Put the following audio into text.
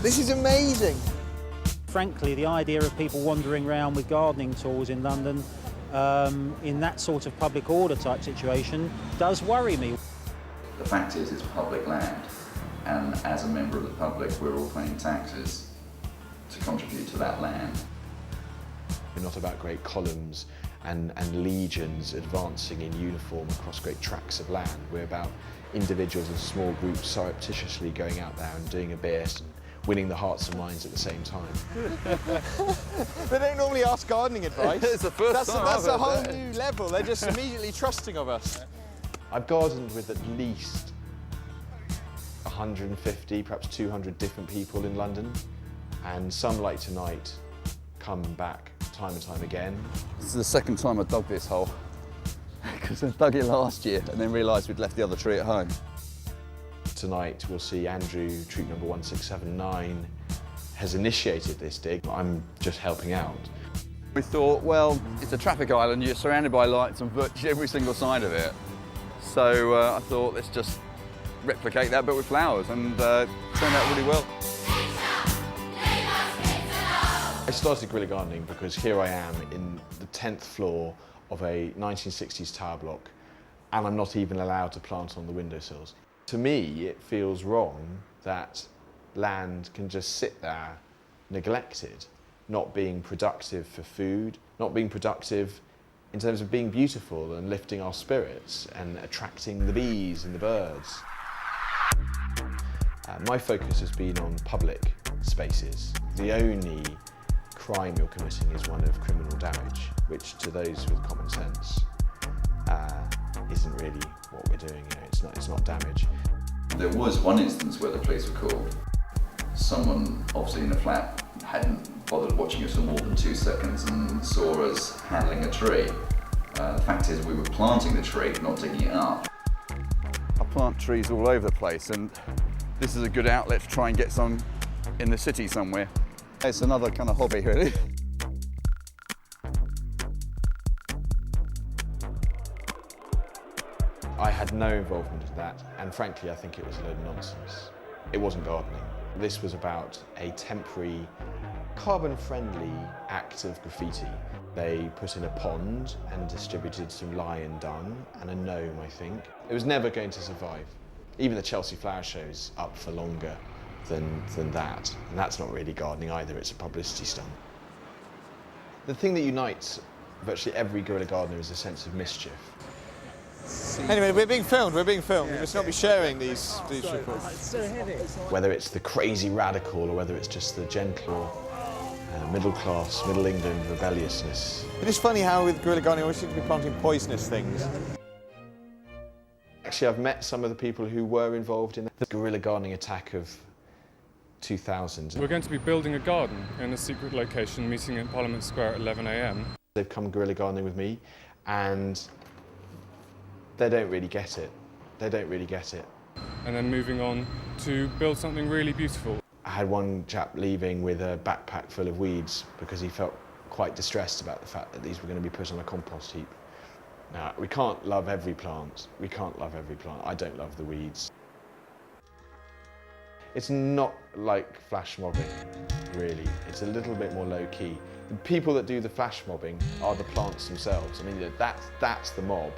This is amazing. Frankly, the idea of people wandering around with gardening tools in London in that sort of public order type situation does worry me. The fact is, it's public land, and as a member of the public, we're all paying taxes to contribute to that land. We're not about great columns and legions advancing in uniform across great tracts of land. We're about individuals and small groups surreptitiously going out there and doing a bit and winning the hearts and minds at the same time. They don't normally ask gardening advice. It's the first time That's I've a whole heard new level. They're just immediately trusting of us. I've gardened with at least 150, perhaps 200 different people in London, and some, like tonight, come back time and time again. This is the second time I've dug this hole, because I dug it last year and then realised we'd left the other tree at home. Tonight we'll see Andrew, troop number 1679, has initiated this dig. I'm just helping out. We thought, well, it's a traffic island, you're surrounded by lights on virtually every single side of it. So I thought, let's just replicate that but with flowers, and it turned out really well. I started Guerrilla Gardening because here I am in the 10th floor of a 1960s tower block, and I'm not even allowed to plant on the windowsills. To me, it feels wrong that land can just sit there neglected, not being productive for food, not being productive in terms of being beautiful and lifting our spirits and attracting the bees and the birds. My focus has been on public spaces. The only crime you're committing is one of criminal damage, which to those with common sense isn't really what we're doing. You know, it's not damage. There was one instance where the police were called. Someone, obviously in the flat, hadn't bothered watching us for more than 2 seconds and saw us handling a tree. The fact is, we were planting the tree, not digging it up. I plant trees all over the place, and this is a good outlet to try and get some in the city somewhere. It's another kind of hobby, really. I had no involvement in that, and frankly I think it was a load of nonsense. It wasn't gardening. This was about a temporary, carbon-friendly act of graffiti. They put in a pond and distributed some lion dung and a gnome, I think. It was never going to survive. Even the Chelsea Flower Show's up for longer than that, and that's not really gardening either, it's a publicity stunt. The thing that unites virtually every guerrilla gardener is a sense of mischief. Anyway, we're being filmed. We must not be sharing these reports. It's so heavy. Whether it's the crazy radical or whether it's just the gentle, middle class, middle England rebelliousness. It is funny how with guerrilla gardening we seem to be planting poisonous things. Actually, I've met some of the people who were involved in the guerrilla gardening attack of 2000. We're going to be building a garden in a secret location, meeting in Parliament Square at 11 a.m. They've come guerrilla gardening with me, and they don't really get it. They don't really get it. And then moving on to build something really beautiful. I had one chap leaving with a backpack full of weeds because he felt quite distressed about the fact that these were going to be put on a compost heap. Now, we can't love every plant. We can't love every plant. I don't love the weeds. It's not like flash mobbing, really. It's a little bit more low-key. The people that do the flash mobbing are the plants themselves. I mean, that's the mob.